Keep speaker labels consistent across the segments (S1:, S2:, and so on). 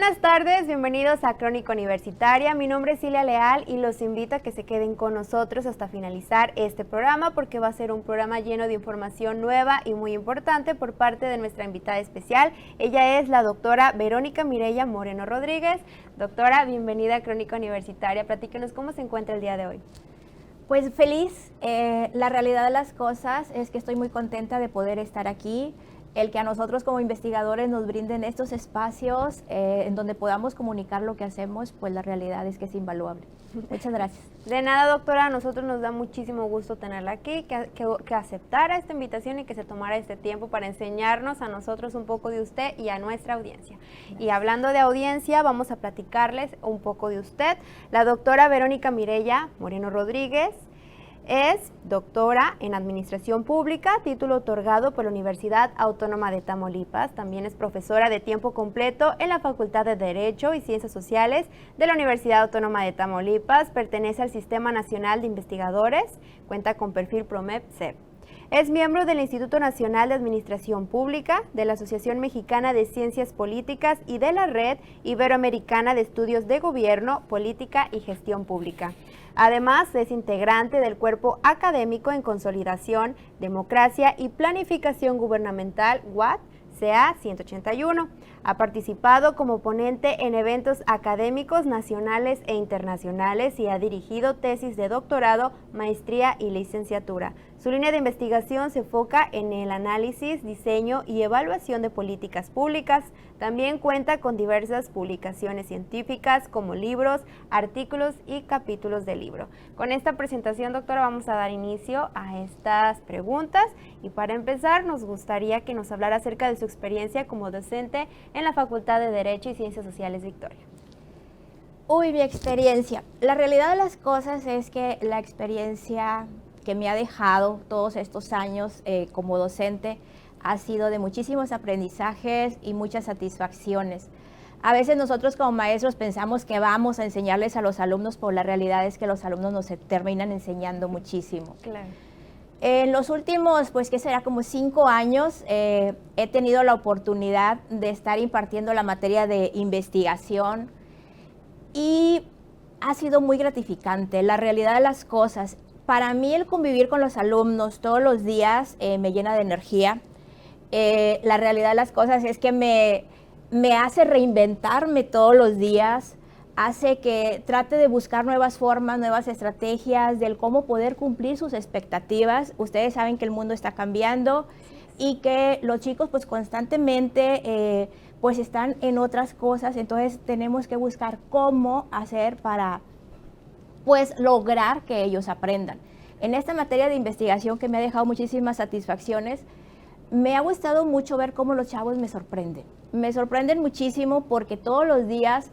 S1: buenas tardes, bienvenidos a Crónica Universitaria. Mi nombre es Cilia Leal y los invito a que se queden con nosotros hasta finalizar este programa porque va a ser un programa lleno de información nueva y muy importante por parte de nuestra invitada especial. Ella es la doctora Verónica Mireya Moreno Rodríguez. Doctora, bienvenida a Crónica Universitaria. Platíquenos cómo se encuentra el día de hoy.
S2: Pues feliz, la realidad de las cosas es que estoy muy contenta de poder estar aquí. El que a nosotros como investigadores nos brinden estos espacios en donde podamos comunicar lo que hacemos, pues la realidad es que es invaluable. Muchas gracias.
S1: De nada, doctora, a nosotros nos da muchísimo gusto tenerla aquí, que aceptara esta invitación y que se tomara este tiempo para enseñarnos a nosotros un poco de usted y a nuestra audiencia. Gracias. Y hablando de audiencia, vamos a platicarles un poco de usted. La doctora Verónica Mireya Moreno Rodríguez es doctora en Administración Pública, título otorgado por la Universidad Autónoma de Tamaulipas. También es profesora de tiempo completo en la Facultad de Derecho y Ciencias Sociales de la Universidad Autónoma de Tamaulipas. Pertenece al Sistema Nacional de Investigadores, cuenta con perfil PROMEP-CEP. Es miembro del Instituto Nacional de Administración Pública, de la Asociación Mexicana de Ciencias Políticas y de la Red Iberoamericana de Estudios de Gobierno, Política y Gestión Pública. Además, es integrante del Cuerpo Académico en Consolidación, Democracia y Planificación Gubernamental, UAT, CA 181. Ha participado como ponente en eventos académicos nacionales e internacionales y ha dirigido tesis de doctorado, maestría y licenciatura. Su línea de investigación se enfoca en el análisis, diseño y evaluación de políticas públicas. También cuenta con diversas publicaciones científicas como libros, artículos y capítulos de libro. Con esta presentación, doctora, vamos a dar inicio a estas preguntas y para empezar nos gustaría que nos hablara acerca de su experiencia como docente en la Facultad de Derecho y Ciencias Sociales Victoria.
S2: Uy, mi experiencia. La realidad de las cosas es que la experiencia que me ha dejado todos estos años como docente ha sido de muchísimos aprendizajes y muchas satisfacciones. A veces nosotros como maestros pensamos que vamos a enseñarles a los alumnos, pero la realidad es que los alumnos nos terminan enseñando muchísimo.
S1: Claro.
S2: En los últimos, pues que será como 5 años, he tenido la oportunidad de estar impartiendo la materia de investigación y ha sido muy gratificante. La realidad de las cosas, para mí el convivir con los alumnos todos los días me llena de energía. La realidad de las cosas es que me hace reinventarme todos los días, hace que trate de buscar nuevas formas, nuevas estrategias del cómo poder cumplir sus expectativas. Ustedes saben que el mundo está cambiando y que los chicos pues constantemente pues están en otras cosas, entonces tenemos que buscar cómo hacer para pues lograr que ellos aprendan. En esta materia de investigación que me ha dejado muchísimas satisfacciones, me ha gustado mucho ver cómo los chavos me sorprenden. Me sorprenden muchísimo porque todos los días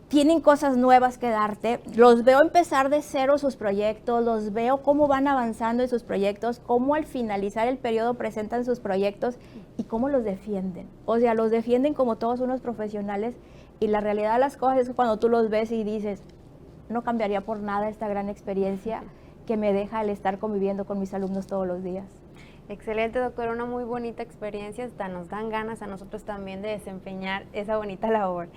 S2: tienen cosas nuevas que darte. Los veo empezar de cero sus proyectos, los veo cómo van avanzando en sus proyectos, cómo al finalizar el periodo presentan sus proyectos y cómo los defienden. O sea, los defienden como todos unos profesionales y la realidad de las cosas es que cuando tú los ves y dices, no cambiaría por nada esta gran experiencia que me deja el estar conviviendo con mis alumnos todos los días.
S1: Excelente, doctora, una muy bonita experiencia, hasta nos dan ganas a nosotros también de desempeñar esa bonita labor.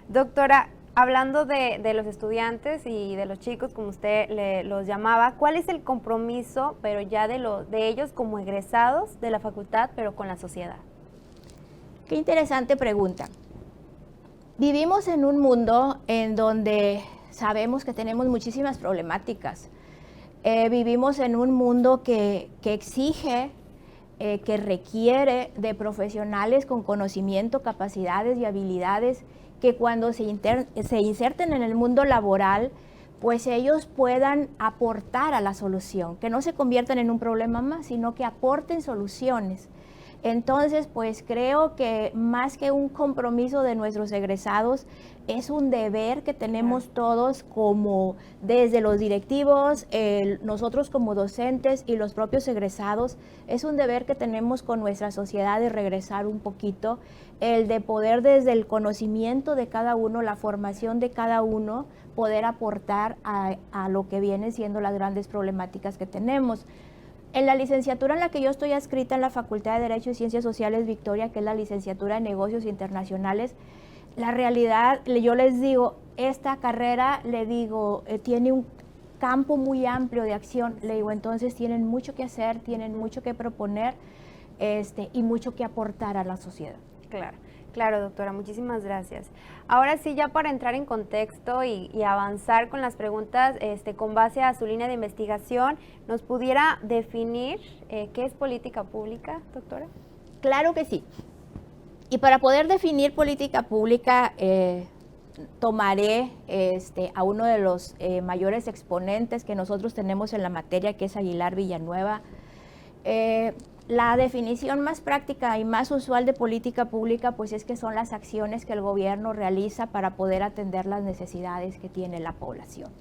S1: Doctora, hablando de los estudiantes y de los chicos, como usted los llamaba, ¿cuál es el compromiso, pero ya de ellos como egresados de la facultad, pero con la sociedad?
S2: Qué interesante pregunta. Vivimos en un mundo en donde sabemos que tenemos muchísimas problemáticas. Vivimos en un mundo que exige, que requiere de profesionales con conocimiento, capacidades y habilidades que cuando se inserten en el mundo laboral, pues ellos puedan aportar a la solución, que no se conviertan en un problema más, sino que aporten soluciones. Entonces, pues creo que más que un compromiso de nuestros egresados, es un deber que tenemos todos como desde los directivos, nosotros como docentes y los propios egresados, es un deber que tenemos con nuestra sociedad de regresar un poquito, el de poder desde el conocimiento de cada uno, la formación de cada uno, poder aportar a lo que vienen siendo las grandes problemáticas que tenemos. En la licenciatura en la que yo estoy adscrita en la Facultad de Derecho y Ciencias Sociales Victoria, que es la licenciatura en Negocios Internacionales, la realidad, yo les digo, esta carrera, tiene un campo muy amplio de acción. Le digo, entonces tienen mucho que hacer, tienen mucho que proponer y mucho que aportar a la sociedad.
S1: Claro. Claro, doctora, muchísimas gracias. Ahora sí, ya para entrar en contexto y avanzar con las preguntas con base a su línea de investigación, ¿nos pudiera definir qué es política pública, doctora?
S2: Claro que sí. Y para poder definir política pública, tomaré a uno de los mayores exponentes que nosotros tenemos en la materia, que es Aguilar Villanueva. La definición más práctica y más usual de política pública, pues es que son las acciones que el gobierno realiza para poder atender las necesidades que tiene la población.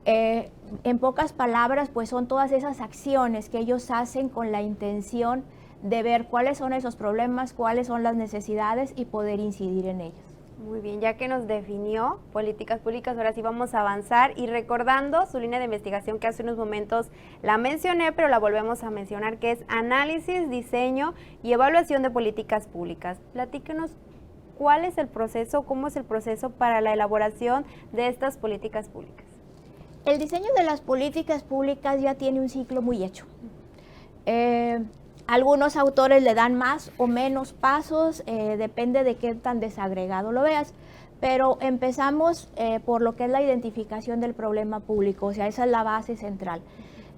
S2: En pocas palabras, pues son todas esas acciones que ellos hacen con la intención de ver cuáles son esos problemas, cuáles son las necesidades y poder incidir en ellas.
S1: Muy bien, ya que nos definió políticas públicas, ahora sí vamos a avanzar y recordando su línea de investigación que hace unos momentos la mencioné, pero la volvemos a mencionar, que es análisis, diseño y evaluación de políticas públicas. Platíquenos cuál es el proceso, cómo es el proceso para la elaboración de estas políticas públicas.
S2: El diseño de las políticas públicas ya tiene un ciclo muy hecho. Algunos autores le dan más o menos pasos, depende de qué tan desagregado lo veas, pero empezamos por lo que es la identificación del problema público, o sea, esa es la base central.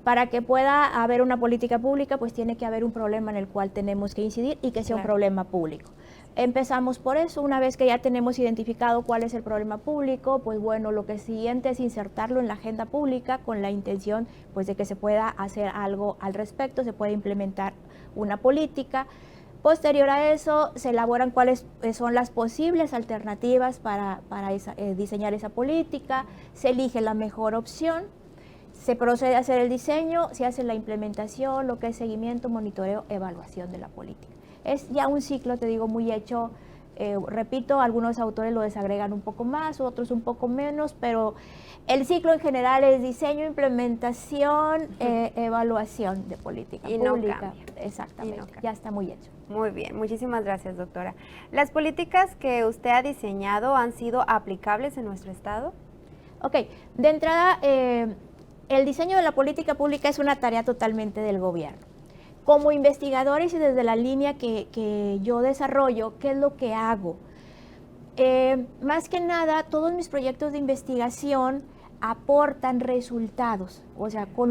S2: Para que pueda haber una política pública, pues tiene que haber un problema en el cual tenemos que incidir y que sea un problema público. Empezamos por eso. Una vez que ya tenemos identificado cuál es el problema público, pues bueno, lo que siguiente es insertarlo en la agenda pública con la intención pues de que se pueda hacer algo al respecto, se puede implementar una política. Posterior a eso, se elaboran cuáles son las posibles alternativas para diseñar esa política, se elige la mejor opción, se procede a hacer el diseño, se hace la implementación, lo que es seguimiento, monitoreo, evaluación de la política. Es ya un ciclo, te digo, muy hecho. Repito, algunos autores lo desagregan un poco más, otros un poco menos, pero el ciclo en general es diseño, implementación, evaluación de política
S1: y
S2: pública.
S1: No cambia.
S2: Exactamente,
S1: No
S2: ya está muy hecho.
S1: Muy bien, muchísimas gracias, doctora. ¿Las políticas que usted ha diseñado han sido aplicables en nuestro estado?
S2: Ok, de entrada, el diseño de la política pública es una tarea totalmente del gobierno. Como investigadores y desde la línea que yo desarrollo, ¿qué es lo que hago? Más que nada, todos mis proyectos de investigación aportan resultados. O sea, con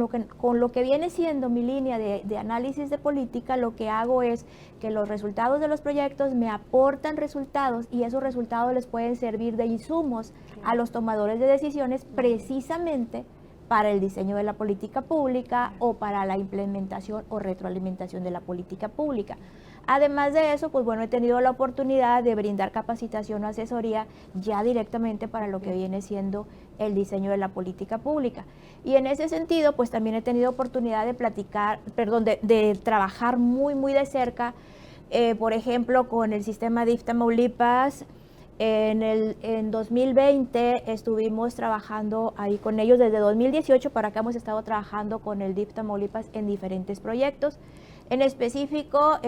S2: lo que viene siendo mi línea de análisis de política, lo que hago es que los resultados de los proyectos me aportan resultados y esos resultados les pueden servir de insumos a los tomadores de decisiones precisamente para el diseño de la política pública o para la implementación o retroalimentación de la política pública. Además de eso, pues bueno, he tenido la oportunidad de brindar capacitación o asesoría ya directamente para lo que viene siendo el diseño de la política pública. Y en ese sentido, pues también he tenido oportunidad de trabajar muy de cerca, por ejemplo, con el sistema DIF Tamaulipas. En 2020 estuvimos trabajando ahí con ellos. Desde 2018 para acá hemos estado trabajando con el DIF Tamaulipas en diferentes proyectos. En específico,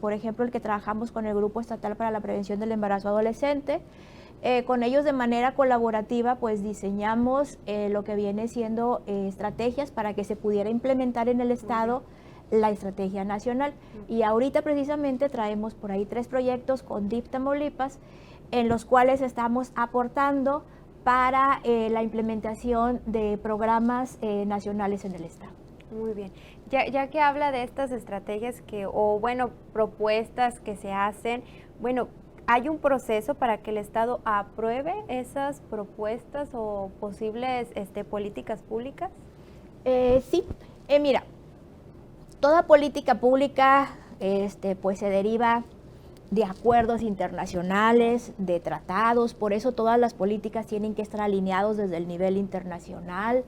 S2: por ejemplo, el que trabajamos con el Grupo Estatal para la Prevención del Embarazo Adolescente. Con ellos de manera colaborativa pues diseñamos lo que viene siendo estrategias para que se pudiera implementar en el Estado la estrategia nacional. Y ahorita precisamente traemos por ahí 3 proyectos con DIF Tamaulipas en los cuales estamos aportando para la implementación de programas nacionales en el Estado.
S1: Muy bien. Ya que habla de estas estrategias propuestas que se hacen, ¿hay un proceso para que el Estado apruebe esas propuestas o posibles políticas públicas?
S2: Sí, mira, toda política pública pues se deriva de acuerdos internacionales, de tratados, por eso todas las políticas tienen que estar alineados desde el nivel internacional,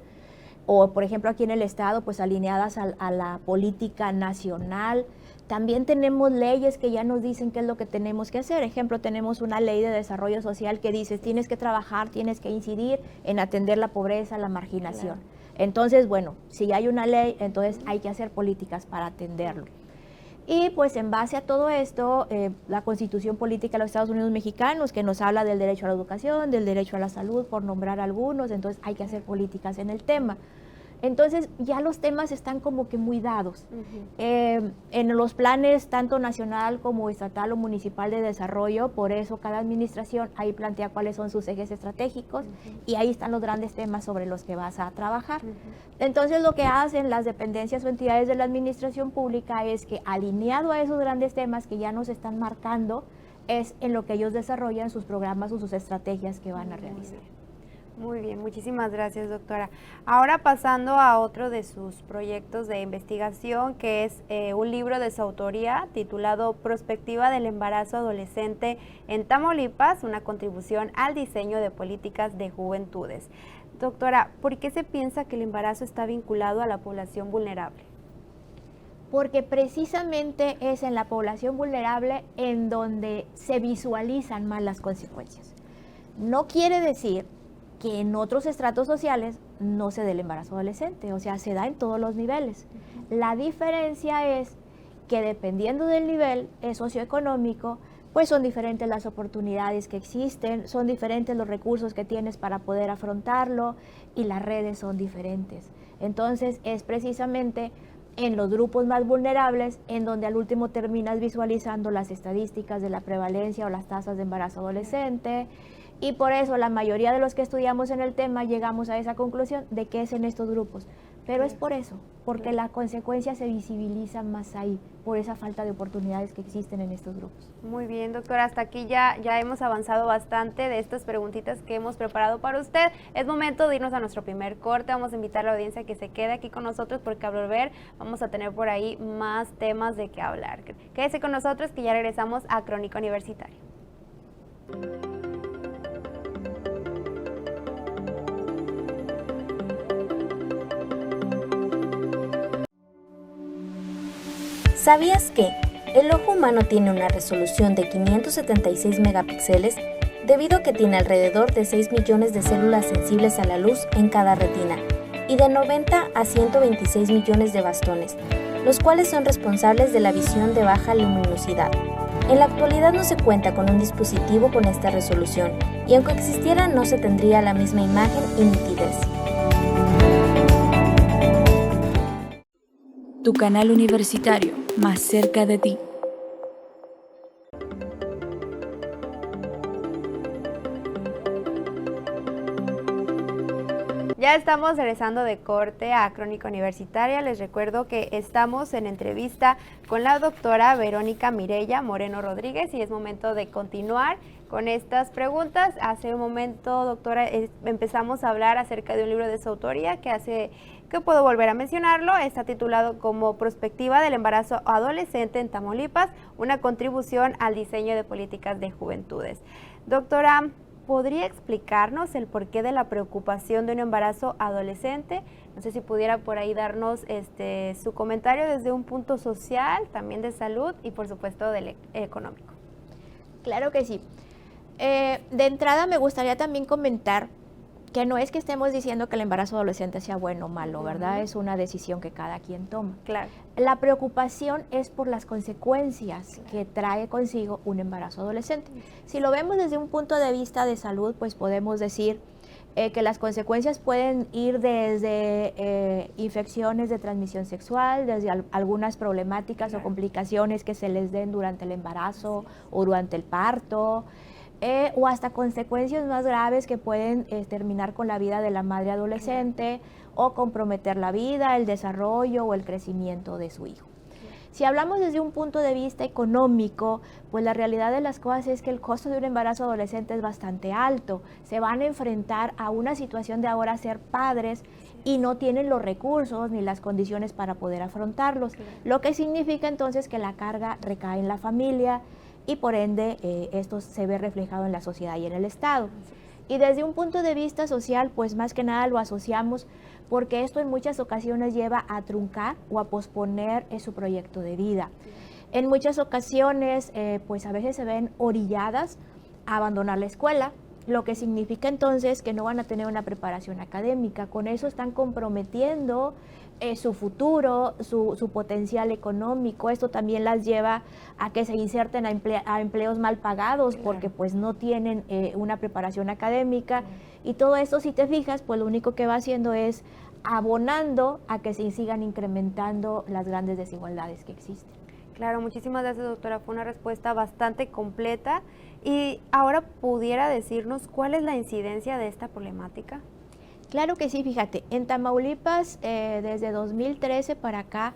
S2: o por ejemplo aquí en el Estado, pues alineadas a la política nacional. También tenemos leyes que ya nos dicen qué es lo que tenemos que hacer. Ejemplo, tenemos una ley de desarrollo social que dice tienes que trabajar, tienes que incidir en atender la pobreza, la marginación. Claro. Entonces, bueno, si hay una ley, entonces hay que hacer políticas para atenderlo. Y pues en base a todo esto, la Constitución Política de los Estados Unidos Mexicanos, que nos habla del derecho a la educación, del derecho a la salud, por nombrar algunos, entonces hay que hacer políticas en el tema. Entonces ya los temas están como que muy dados. En los planes tanto nacional como estatal o municipal de desarrollo, por eso cada administración ahí plantea cuáles son sus ejes estratégicos y ahí están los grandes temas sobre los que vas a trabajar. Entonces lo que hacen las dependencias o entidades de la administración pública es que alineado a esos grandes temas que ya nos están marcando, es en lo que ellos desarrollan sus programas o sus estrategias que van a realizar.
S1: Muy bien, muchísimas gracias, doctora. Ahora pasando a otro de sus proyectos de investigación, que es un libro de su autoría titulado Prospectiva del embarazo adolescente en Tamaulipas, una contribución al diseño de políticas de juventudes. Doctora, ¿por qué se piensa que el embarazo está vinculado a la población vulnerable?
S2: Porque precisamente es en la población vulnerable en donde se visualizan más las consecuencias. No quiere decir que en otros estratos sociales no se dé el embarazo adolescente, o sea, se da en todos los niveles. La diferencia es que dependiendo del nivel socioeconómico, pues son diferentes las oportunidades que existen, son diferentes los recursos que tienes para poder afrontarlo y las redes son diferentes. Entonces es precisamente en los grupos más vulnerables en donde al último terminas visualizando las estadísticas de la prevalencia o las tasas de embarazo adolescente. Y por eso la mayoría de los que estudiamos en el tema llegamos a esa conclusión de que es en estos grupos. Pero es por eso, porque la consecuencia se visibiliza más ahí, por esa falta de oportunidades que existen en estos grupos.
S1: Muy bien, doctora, hasta aquí ya hemos avanzado bastante de estas preguntitas que hemos preparado para usted. Es momento de irnos a nuestro primer corte. Vamos a invitar a la audiencia que se quede aquí con nosotros porque al volver vamos a tener por ahí más temas de qué hablar. Quédese con nosotros que ya regresamos a Crónica Universitaria.
S3: ¿Sabías que el ojo humano tiene una resolución de 576 megapíxeles debido a que tiene alrededor de 6 millones de células sensibles a la luz en cada retina y de 90 a 126 millones de bastones, los cuales son responsables de la visión de baja luminosidad? En la actualidad no se cuenta con un dispositivo con esta resolución y aunque existiera no se tendría la misma imagen y nitidez.
S4: Tu canal universitario, más cerca de ti.
S1: Ya estamos regresando de corte a Crónica Universitaria. Les recuerdo que estamos en entrevista con la doctora Verónica Mireya Moreno Rodríguez y es momento de continuar con estas preguntas. Hace un momento, doctora, empezamos a hablar acerca de un libro de su autoría que puedo volver a mencionarlo, está titulado como Prospectiva del embarazo adolescente en Tamaulipas, una contribución al diseño de políticas de juventudes. Doctora, ¿podría explicarnos el porqué de la preocupación de un embarazo adolescente? No sé si pudiera por ahí darnos su comentario desde un punto social, también de salud y por supuesto del económico.
S2: Claro que sí. De entrada me gustaría también comentar que no es que estemos diciendo que el embarazo adolescente sea bueno o malo, ¿verdad? Es una decisión que cada quien toma.
S1: Claro.
S2: La preocupación es por las consecuencias que trae consigo un embarazo adolescente. Si lo vemos desde un punto de vista de salud, pues podemos decir que las consecuencias pueden ir desde infecciones de transmisión sexual, desde algunas problemáticas o complicaciones que se les den durante el embarazo o durante el parto, o hasta consecuencias más graves que pueden terminar con la vida de la madre adolescente o comprometer la vida, el desarrollo o el crecimiento de su hijo. Si hablamos desde un punto de vista económico, pues la realidad de las cosas es que el costo de un embarazo adolescente es bastante alto. Se van a enfrentar a una situación de ahora ser padres y no tienen los recursos ni las condiciones para poder afrontarlos, lo que significa entonces que la carga recae en la familia, y por ende esto se ve reflejado en la sociedad y en el Estado. Y desde un punto de vista social, pues más que nada lo asociamos porque esto en muchas ocasiones lleva a truncar o a posponer su proyecto de vida. En muchas ocasiones, pues a veces se ven orilladas a abandonar la escuela, lo que significa entonces que no van a tener una preparación académica. Con eso están comprometiendo su futuro, su potencial económico. Esto también las lleva a que se inserten a empleos mal pagados, claro, porque pues no tienen una preparación académica, y todo esto, si te fijas, pues lo único que va haciendo es abonando a que se sigan incrementando las grandes desigualdades que existen.
S1: Claro, muchísimas gracias, doctora. Fue una respuesta bastante completa. Y ahora, ¿pudiera decirnos cuál es la incidencia de esta problemática?
S2: Claro que sí, fíjate, en Tamaulipas desde 2013 para acá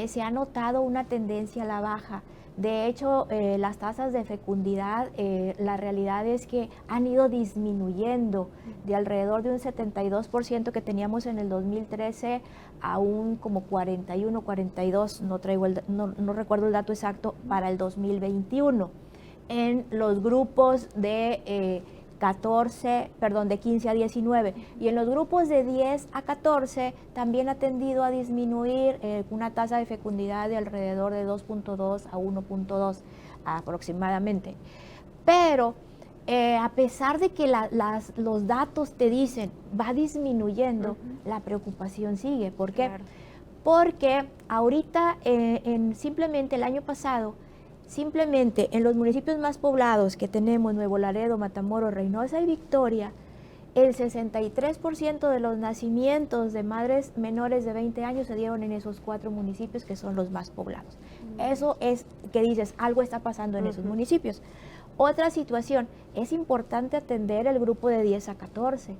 S2: se ha notado una tendencia a la baja. De hecho, las tasas de fecundidad, la realidad es que han ido disminuyendo de alrededor de un 72% que teníamos en el 2013 a un como 41, 42, no recuerdo el dato exacto, para el 2021. En los grupos de 15 a 19, y en los grupos de 10 a 14 también ha tendido a disminuir una tasa de fecundidad de alrededor de 2.2 a 1.2 aproximadamente. Pero a pesar de que los datos te dicen va disminuyendo, la preocupación sigue. ¿Por qué? Claro. Porque ahorita, simplemente el año pasado, simplemente en los municipios más poblados que tenemos, Nuevo Laredo, Matamoros, Reynosa y Victoria, el 63% de los nacimientos de madres menores de 20 años se dieron en esos 4 municipios que son los más poblados. Eso es que dices, algo está pasando en esos municipios. Otra situación, es importante atender el grupo de 10 a 14.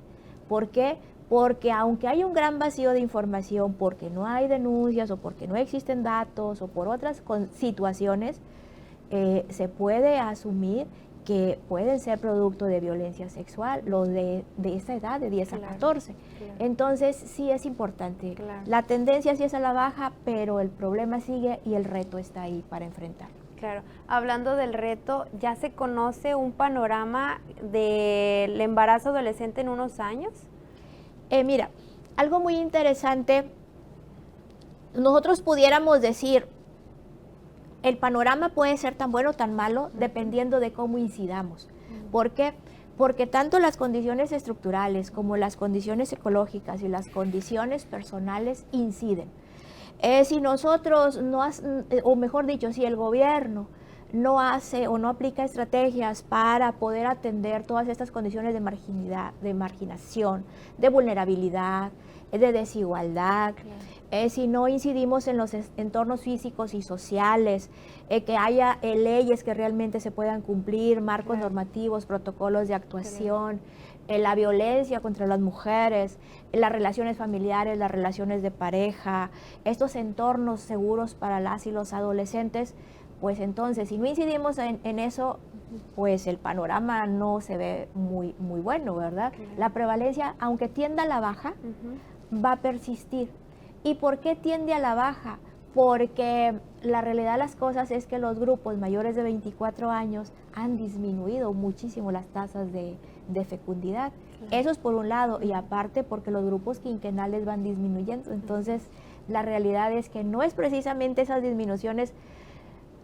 S2: ¿Por qué? Porque aunque hay un gran vacío de información, porque no hay denuncias o porque no existen datos o por otras situaciones, se puede asumir que pueden ser producto de violencia sexual los de esa edad, de 10 a 14. Claro. Entonces sí es importante. Claro. La tendencia sí es a la baja, pero el problema sigue y el reto está ahí para enfrentarlo.
S1: Claro. Hablando del reto, ¿ya se conoce un panorama del embarazo adolescente en unos años?
S2: Mira, algo muy interesante, nosotros pudiéramos decir, el panorama puede ser tan bueno o tan malo dependiendo de cómo incidamos. ¿Por qué? Porque tanto las condiciones estructurales como las condiciones ecológicas y las condiciones personales inciden. Si nosotros o mejor dicho, si el gobierno no hace o no aplica estrategias para poder atender todas estas condiciones de marginación, de vulnerabilidad, de desigualdad, si no incidimos en los entornos físicos y sociales, que haya leyes que realmente se puedan cumplir, marcos normativos, protocolos de actuación, la violencia contra las mujeres, las relaciones familiares, las relaciones de pareja, estos entornos seguros para las y los adolescentes, pues entonces, si no incidimos en eso, pues el panorama no se ve muy bueno, ¿verdad? La prevalencia, aunque tienda a la baja, va a persistir. ¿Y por qué tiende a la baja? Porque la realidad de las cosas es que los grupos mayores de 24 años han disminuido muchísimo las tasas de fecundidad. Eso es por un lado, y aparte porque los grupos quinquenales van disminuyendo. Entonces, la realidad es que no es precisamente esas disminuciones,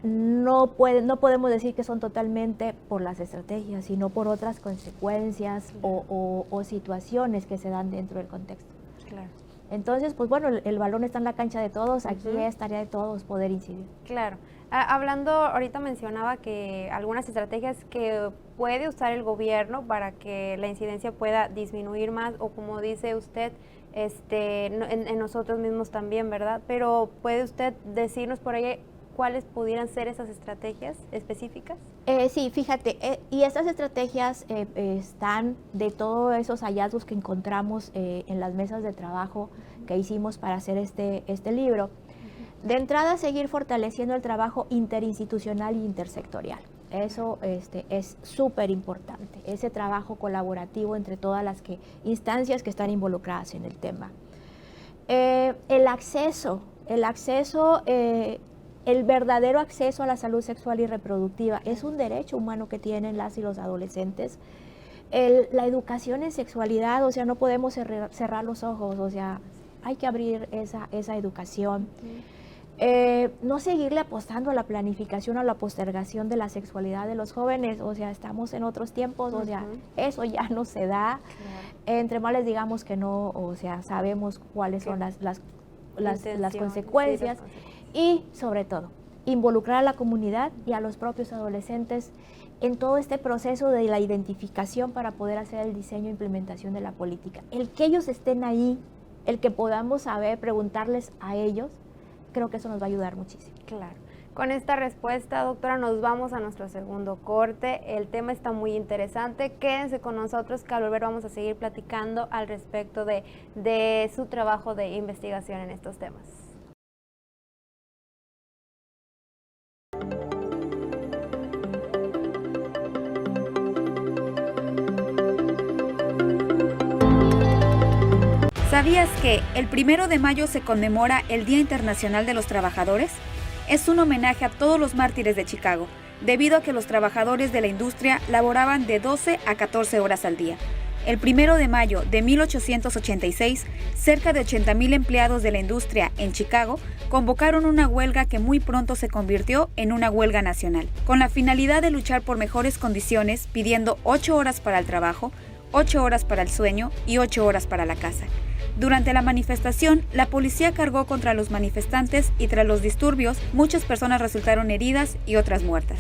S2: no podemos decir que son totalmente por las estrategias, sino por otras consecuencias o situaciones que se dan dentro del contexto.
S1: Claro.
S2: Entonces, pues bueno, el balón está en la cancha de todos, aquí es tarea de todos poder incidir.
S1: Claro. Hablando, ahorita mencionaba que algunas estrategias que puede usar el gobierno para que la incidencia pueda disminuir más, o como dice usted, en nosotros mismos también, ¿verdad? Pero ¿puede usted decirnos por ahí cuáles pudieran ser esas estrategias específicas?
S2: Sí, fíjate, y estas estrategias están de todos esos hallazgos que encontramos en las mesas de trabajo que hicimos para hacer este libro. De entrada, seguir fortaleciendo el trabajo interinstitucional e intersectorial. Eso es súper importante, ese trabajo colaborativo entre todas las instancias que están involucradas en el tema. El acceso, el verdadero acceso a la salud sexual y reproductiva es un derecho humano que tienen las y los adolescentes. La educación en sexualidad, o sea, no podemos cerrar los ojos, o sea, hay que abrir esa educación. No seguirle apostando a la planificación, a la postergación de la sexualidad de los jóvenes, o sea, estamos en otros tiempos, o sea, eso ya no se da. Entre más les digamos que no, o sea, sabemos cuáles son las consecuencias, y sobre todo, involucrar a la comunidad y a los propios adolescentes en todo este proceso de la identificación para poder hacer el diseño e implementación de la política. El que ellos estén ahí, el que podamos saber, preguntarles a ellos, creo que eso nos va a ayudar muchísimo.
S1: Claro. Con esta respuesta, doctora, nos vamos a nuestro segundo corte. El tema está muy interesante. Quédense con nosotros, que al volver vamos a seguir platicando al respecto de su trabajo de investigación en estos temas.
S5: ¿Sabías que el 1 de mayo se conmemora el Día Internacional de los Trabajadores? Es un homenaje a todos los mártires de Chicago, debido a que los trabajadores de la industria laboraban de 12 a 14 horas al día. El 1 de mayo de 1886, cerca de 80,000 empleados de la industria en Chicago convocaron una huelga que muy pronto se convirtió en una huelga nacional, con la finalidad de luchar por mejores condiciones, pidiendo 8 horas para el trabajo, 8 horas para el sueño y 8 horas para la casa. Durante la manifestación, la policía cargó contra los manifestantes y tras los disturbios, muchas personas resultaron heridas y otras muertas.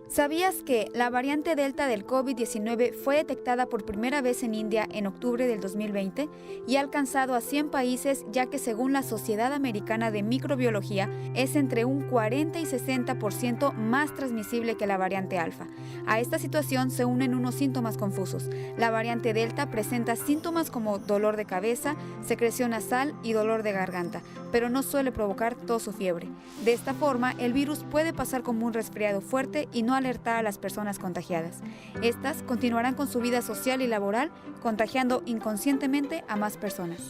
S5: ¿Sabías que la variante Delta del COVID-19 fue detectada por primera vez en India en octubre del 2020 y ha alcanzado a 100 países, ya que según la Sociedad Americana de Microbiología es entre un 40 y 60% más transmisible que la variante Alfa? A esta situación se unen unos síntomas confusos. La variante Delta presenta síntomas como dolor de cabeza, secreción nasal y dolor de garganta, pero no suele provocar tos o fiebre. De esta forma, el virus puede pasar como un resfriado fuerte y no alertar a las personas contagiadas. Estas continuarán con su vida social y laboral, contagiando inconscientemente a más personas.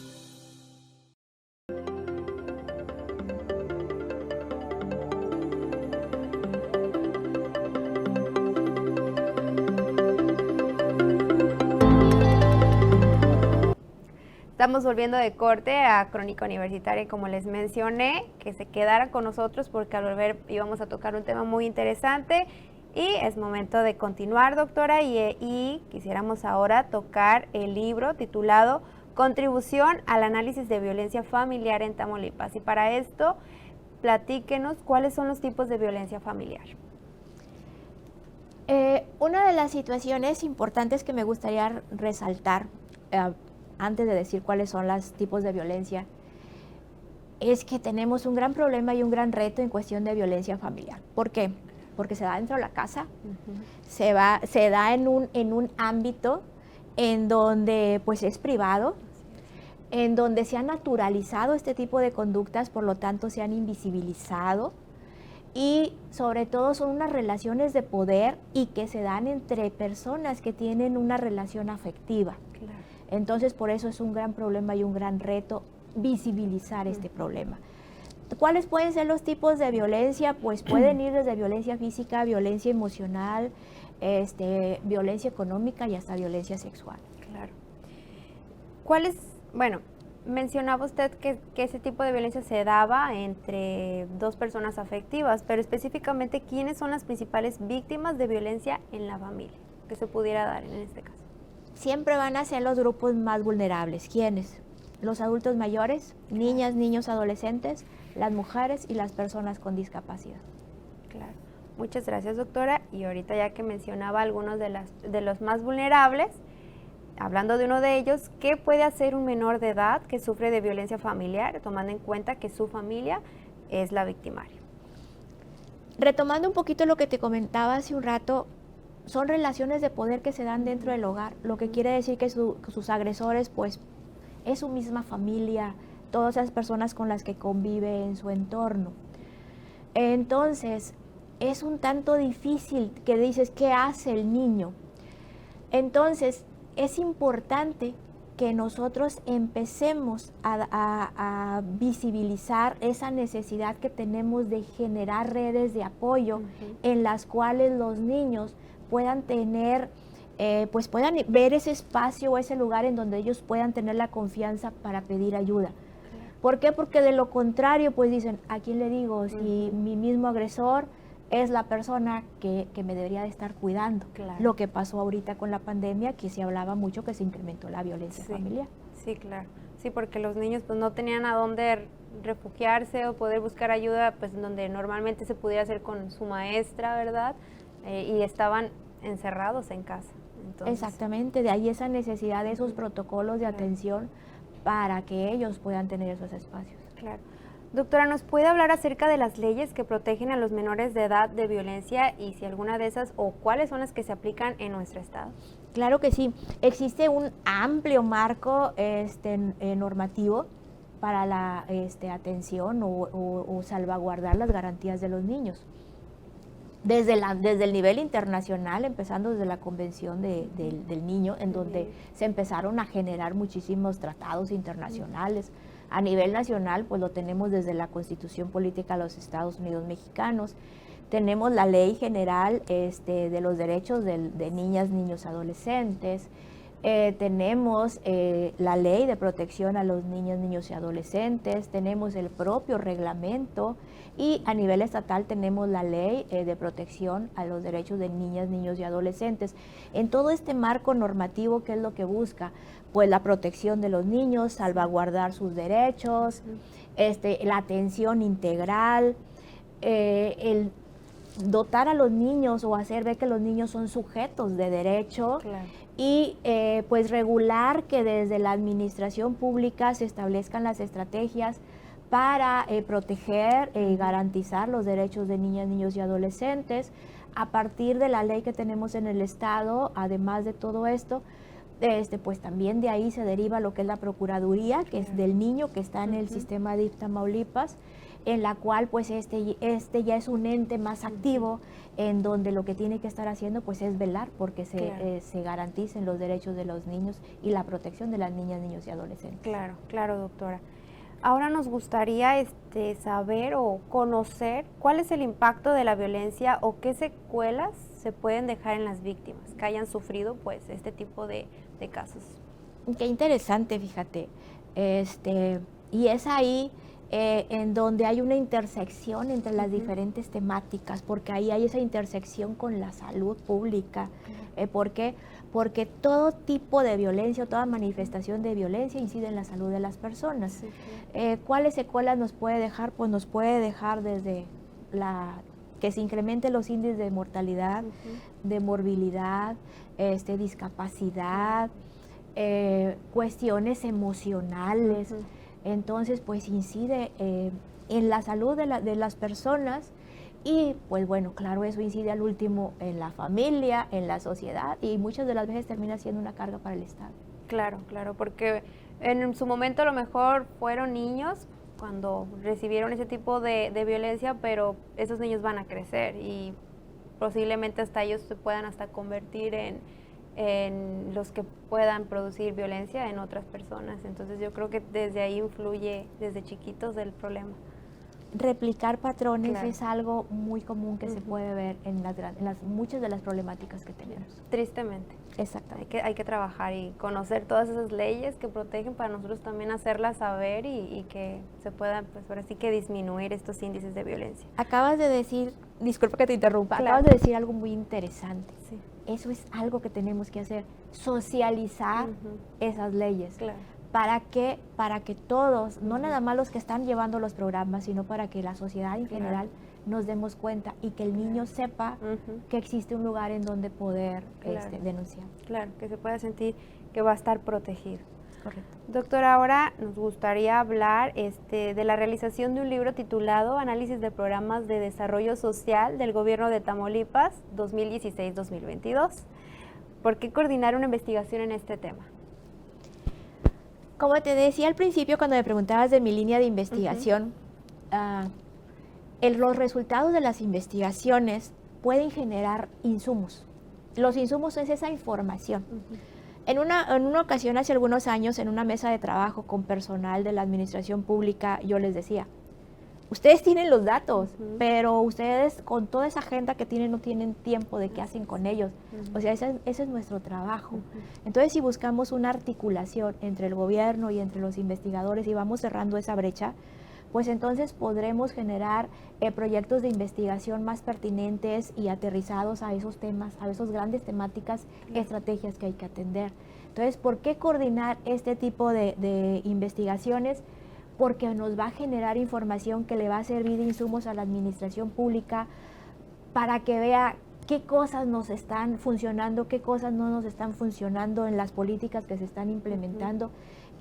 S1: Estamos volviendo de corte a Crónica Universitaria, y como les mencioné, que se quedara con nosotros porque al volver íbamos a tocar un tema muy interesante y es momento de continuar, doctora, y quisiéramos ahora tocar el libro titulado Contribución al análisis de violencia familiar en Tamaulipas. Y para esto, platíquenos cuáles son los tipos de violencia familiar.
S2: Una de las situaciones importantes que me gustaría resaltar, antes de decir cuáles son los tipos de violencia, es que tenemos un gran problema y un gran reto en cuestión de violencia familiar. ¿Por qué? Porque se da dentro de la casa, se da en un ámbito en donde pues es privado, en donde se ha naturalizado este tipo de conductas, por lo tanto se han invisibilizado, y sobre todo son unas relaciones de poder y que se dan entre personas que tienen una relación afectiva.
S1: Claro.
S2: Entonces, por eso es un gran problema y un gran reto visibilizar este problema. ¿Cuáles pueden ser los tipos de violencia? Pues pueden ir desde violencia física, violencia emocional, violencia económica y hasta violencia sexual.
S1: Claro. Bueno, mencionaba usted que ese tipo de violencia se daba entre dos personas afectivas, pero específicamente, ¿quiénes son las principales víctimas de violencia en la familia que se pudiera dar en este caso?
S2: Siempre van a ser los grupos más vulnerables. ¿Quiénes? Los adultos mayores, niñas, niños, adolescentes, las mujeres y las personas con discapacidad.
S1: Claro. Muchas gracias, doctora. Y ahorita, ya que mencionaba algunos de los más vulnerables, hablando de uno de ellos, ¿qué puede hacer un menor de edad que sufre de violencia familiar, tomando en cuenta que su familia es la victimaria?
S2: Retomando un poquito lo que te comentaba hace un rato, son relaciones de poder que se dan dentro del hogar, lo que quiere decir que sus agresores pues es su misma familia, todas esas personas con las que convive en su entorno. Entonces, es un tanto difícil que dices, ¿qué hace el niño? Entonces, es importante que nosotros empecemos a visibilizar esa necesidad que tenemos de generar redes de apoyo en las cuales los niños puedan tener, puedan ver ese espacio o ese lugar en donde ellos puedan tener la confianza para pedir ayuda. ¿Por qué? Porque de lo contrario, pues dicen, ¿a quién le digo? Si mi mismo agresor es la persona que me debería de estar cuidando.
S1: Claro.
S2: Lo que pasó ahorita con la pandemia, que se hablaba mucho que se incrementó la violencia familiar.
S1: Sí, claro. Sí, porque los niños pues no tenían a dónde refugiarse o poder buscar ayuda, pues donde normalmente se pudiera hacer con su maestra, ¿verdad? Y estaban encerrados en casa. Entonces,
S2: exactamente, de ahí esa necesidad de esos protocolos de atención para que ellos puedan tener esos espacios.
S1: Claro. Doctora, ¿nos puede hablar acerca de las leyes que protegen a los menores de edad de violencia y si alguna de esas o cuáles son las que se aplican en nuestro estado?
S2: Claro que sí, existe un amplio marco normativo para la atención o salvaguardar las garantías de los niños. Desde el nivel internacional, empezando desde la Convención del Niño, en donde se empezaron a generar muchísimos tratados internacionales. A nivel nacional, pues lo tenemos desde la Constitución Política de los Estados Unidos Mexicanos. Tenemos la Ley General de los Derechos de Niñas, Niños, Adolescentes. Tenemos la Ley de Protección a los Niños, Niños y Adolescentes. Tenemos el propio reglamento y a nivel estatal tenemos la Ley de Protección a los Derechos de Niñas, Niños y Adolescentes. En todo este marco normativo, ¿qué es lo que busca? Pues la protección de los niños, salvaguardar sus derechos, la atención integral, el dotar a los niños o hacer ver que los niños son sujetos de derecho.
S1: Claro.
S2: Y pues regular que desde la administración pública se establezcan las estrategias para proteger y garantizar los derechos de niñas, niños y adolescentes. A partir de la ley que tenemos en el estado, además de todo esto, pues también de ahí se deriva lo que es la Procuraduría, que es del niño, que está en el sistema DIF Tamaulipas, en la cual pues este ya es un ente más activo, en donde lo que tiene que estar haciendo pues es velar porque se garanticen los derechos de los niños y la protección de las niñas, niños y adolescentes.
S1: Claro, claro, doctora. Ahora nos gustaría saber o conocer cuál es el impacto de la violencia o qué secuelas se pueden dejar en las víctimas que hayan sufrido pues este tipo de casos.
S2: Qué interesante, fíjate. Y es ahí en donde hay una intersección entre las diferentes temáticas, porque ahí hay esa intersección con la salud pública. ¿Por qué? Porque todo tipo de violencia o toda manifestación de violencia incide en la salud de las personas.
S1: Sí,
S2: ¿Cuáles secuelas nos puede dejar? Pues nos puede dejar desde que se incrementen los índices de mortalidad, de morbilidad, discapacidad, cuestiones emocionales. Entonces, pues incide en la salud de las personas y, pues bueno, claro, eso incide al último en la familia, en la sociedad y muchas de las veces termina siendo una carga para el Estado.
S1: Claro, claro, porque en su momento a lo mejor fueron niños cuando recibieron ese tipo de violencia, pero esos niños van a crecer y posiblemente hasta ellos se puedan hasta convertir en los que puedan producir violencia en otras personas. Entonces yo creo que desde ahí influye desde chiquitos el problema.
S2: Replicar patrones
S1: Claro.
S2: es algo muy común que se puede ver en muchas de las problemáticas que tenemos.
S1: Tristemente.
S2: Exactamente.
S1: Hay que trabajar y conocer todas esas leyes que protegen para nosotros también hacerlas saber y que se puedan, pues ahora sí que disminuir estos índices de violencia.
S2: Acabas de decir, disculpa que te interrumpa,
S1: Claro.
S2: acabas de decir algo muy interesante.
S1: Sí.
S2: Eso es algo que tenemos que hacer, socializar esas leyes.
S1: Claro.
S2: ¿Para qué? Para que todos, no nada más los que están llevando los programas, sino para que la sociedad en general nos demos cuenta y que el niño sepa que existe un lugar en donde poder denunciar.
S1: Claro, que se pueda sentir que va a estar protegido.
S2: Correcto.
S1: Doctora, ahora nos gustaría hablar de la realización de un libro titulado Análisis de Programas de Desarrollo Social del Gobierno de Tamaulipas 2016-2022. ¿Por qué coordinar una investigación en este tema?
S2: Como te decía al principio cuando me preguntabas de mi línea de investigación, los resultados de las investigaciones pueden generar insumos. Los insumos es esa información. En una ocasión, hace algunos años, en una mesa de trabajo con personal de la administración pública, yo les decía, ustedes tienen los datos, pero ustedes con toda esa agenda que tienen no tienen tiempo de qué hacen con ellos. O sea, ese es nuestro trabajo. Entonces, si buscamos una articulación entre el gobierno y entre los investigadores y vamos cerrando esa brecha, pues entonces podremos generar proyectos de investigación más pertinentes y aterrizados a esos temas, a esas grandes temáticas, estrategias que hay que atender. Entonces, ¿por qué coordinar este tipo de investigaciones? Porque nos va a generar información que le va a servir de insumos a la administración pública para que vea qué cosas nos están funcionando, qué cosas no nos están funcionando en las políticas que se están implementando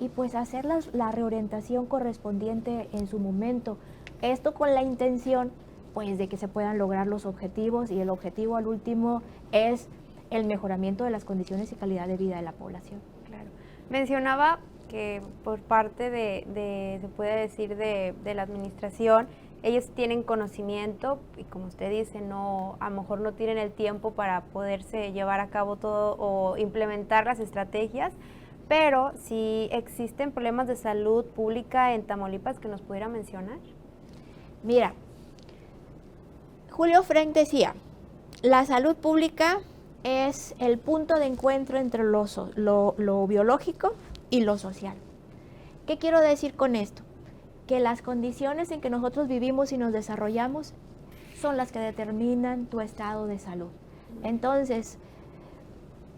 S2: y pues hacer la reorientación correspondiente en su momento. Esto con la intención pues de que se puedan lograr los objetivos y el objetivo al último es el mejoramiento de las condiciones y calidad de vida de la población.
S1: Claro. Mencionaba que por parte se puede decir, de la administración, ellos tienen conocimiento y como usted dice, a lo mejor no tienen el tiempo para poderse llevar a cabo todo o implementar las estrategias, pero si existen problemas de salud pública en Tamaulipas que nos pudiera mencionar.
S2: Mira, Julio Frenk decía, la salud pública es el punto de encuentro entre lo biológico y lo social. ¿Qué quiero decir con esto? Que las condiciones en que nosotros vivimos y nos desarrollamos son las que determinan tu estado de salud. Entonces,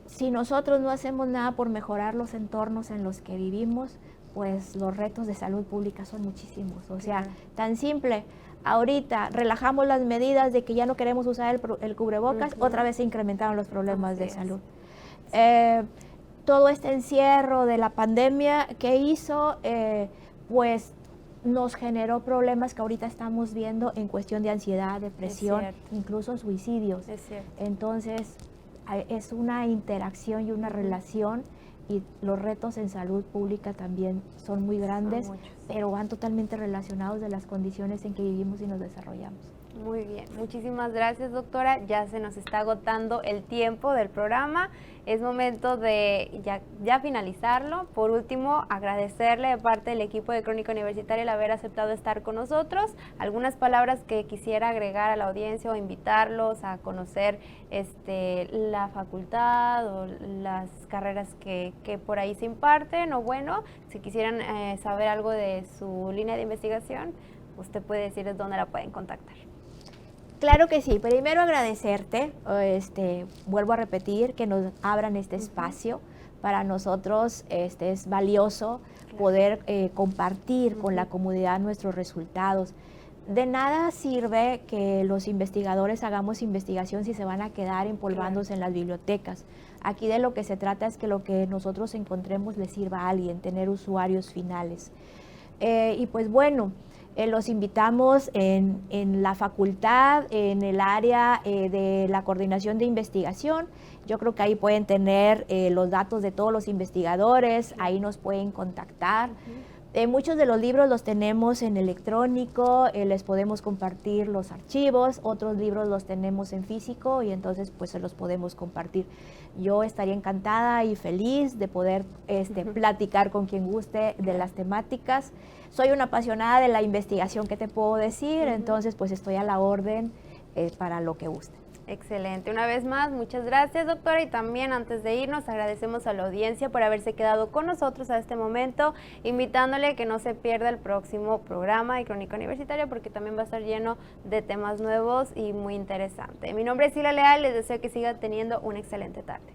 S2: si nosotros no hacemos nada por mejorar los entornos en los que vivimos, pues los retos de salud pública son muchísimos. O sea, tan simple, ahorita relajamos las medidas de que ya no queremos usar el cubrebocas, otra vez se incrementaron los problemas de salud. Todo este encierro de la pandemia que hizo, pues nos generó problemas que ahorita estamos viendo en cuestión de ansiedad, depresión, incluso suicidios. Entonces, es una interacción y una relación y los retos en salud pública también son muy grandes, pero van totalmente relacionados de las condiciones en que vivimos y nos desarrollamos.
S1: Muy bien, muchísimas gracias, doctora. Ya se nos está agotando el tiempo del programa. Es momento de ya finalizarlo. Por último, agradecerle de parte del equipo de Crónica Universitaria el haber aceptado estar con nosotros. Algunas palabras que quisiera agregar a la audiencia o invitarlos a conocer la facultad o las carreras que por ahí se imparten, o bueno, si quisieran saber algo de su línea de investigación, usted puede decirles dónde la pueden contactar.
S2: Claro que sí. Primero agradecerte, vuelvo a repetir, que nos abran este espacio. Para nosotros es valioso poder compartir con la comunidad nuestros resultados. De nada sirve que los investigadores hagamos investigación si se van a quedar empolvándose en las bibliotecas. Aquí de lo que se trata es que lo que nosotros encontremos le sirva a alguien, tener usuarios finales. Y pues bueno, los invitamos en la facultad, en el área de la coordinación de investigación. Yo creo que ahí pueden tener los datos de todos los investigadores, ahí nos pueden contactar. Muchos de los libros los tenemos en electrónico, les podemos compartir los archivos, otros libros los tenemos en físico y entonces pues se los podemos compartir. Yo estaría encantada y feliz de poder platicar con quien guste de las temáticas. Soy una apasionada de la investigación, ¿qué te puedo decir? Entonces pues estoy a la orden para lo que guste.
S1: Excelente. Una vez más, muchas gracias, doctora. Y también antes de irnos, agradecemos a la audiencia por haberse quedado con nosotros a este momento, invitándole a que no se pierda el próximo programa de Crónica Universitaria, porque también va a estar lleno de temas nuevos y muy interesante. Mi nombre es Sila Leal, les deseo que sigan teniendo una excelente tarde.